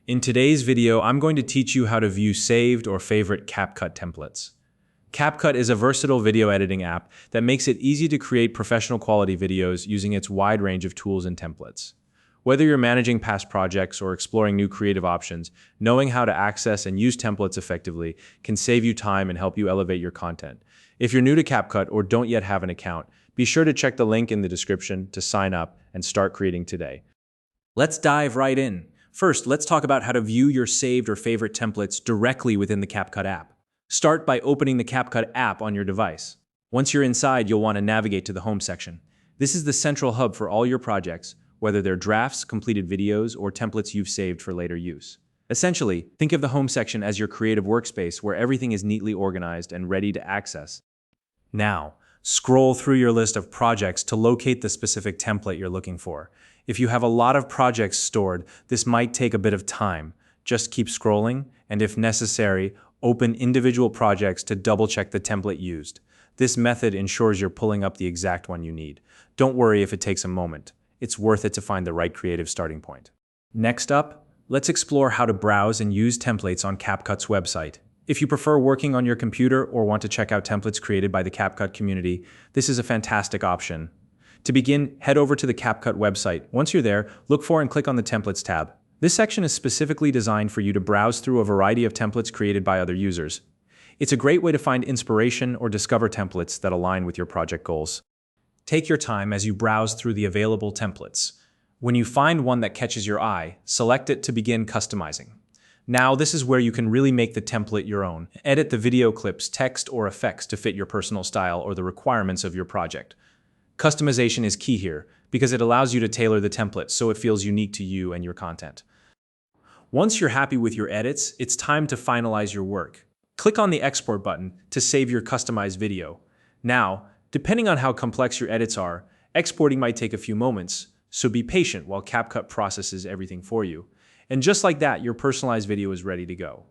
In today's video, I'm going to teach you how to view saved or favorite CapCut templates. CapCut is a versatile video editing app that makes it easy to create professional quality videos using its wide range of tools and templates. Whether you're managing past projects or exploring new creative options, knowing how to access and use templates effectively can save you time and help you elevate your content. If you're new to CapCut or don't yet have an account, be sure to check the link in the description to sign up and start creating today. Let's dive right in. First, let's talk about how to view your saved or favorite templates directly within the CapCut app. Start by opening the CapCut app on your device. Once you're inside, you'll want to navigate to the Home section. This is the central hub for all your projects, whether they're drafts, completed videos, or templates you've saved for later use. Essentially, think of the Home section as your creative workspace where everything is neatly organized and ready to access. Now, scroll through your list of projects to locate the specific template you're looking for. If you have a lot of projects stored, this might take a bit of time. Just keep scrolling, and if necessary, open individual projects to double-check the template used. This method ensures you're pulling up the exact one you need. Don't worry if it takes a moment. It's worth it to find the right creative starting point. Next up, let's explore how to browse and use templates on CapCut's website. If you prefer working on your computer or want to check out templates created by the CapCut community, this is a fantastic option. To begin, head over to the CapCut website. Once you're there, look for and click on the Templates tab. This section is specifically designed for you to browse through a variety of templates created by other users. It's a great way to find inspiration or discover templates that align with your project goals. Take your time as you browse through the available templates. When you find one that catches your eye, select it to begin customizing. Now, this is where you can really make the template your own. Edit the video clips, text, or effects to fit your personal style or the requirements of your project. Customization is key here because it allows you to tailor the template so it feels unique to you and your content. Once you're happy with your edits, it's time to finalize your work. Click on the Export button to save your customized video. Now, depending on how complex your edits are, exporting might take a few moments, so be patient while CapCut processes everything for you. And just like that, your personalized video is ready to go.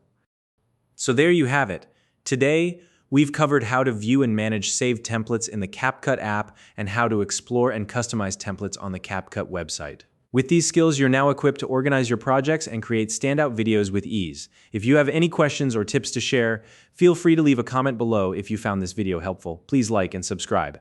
So there you have it. Today, we've covered how to view and manage saved templates in the CapCut app and how to explore and customize templates on the CapCut website. With these skills, you're now equipped to organize your projects and create standout videos with ease. If you have any questions or tips to share, feel free to leave a comment below. If you found this video helpful, please like and subscribe.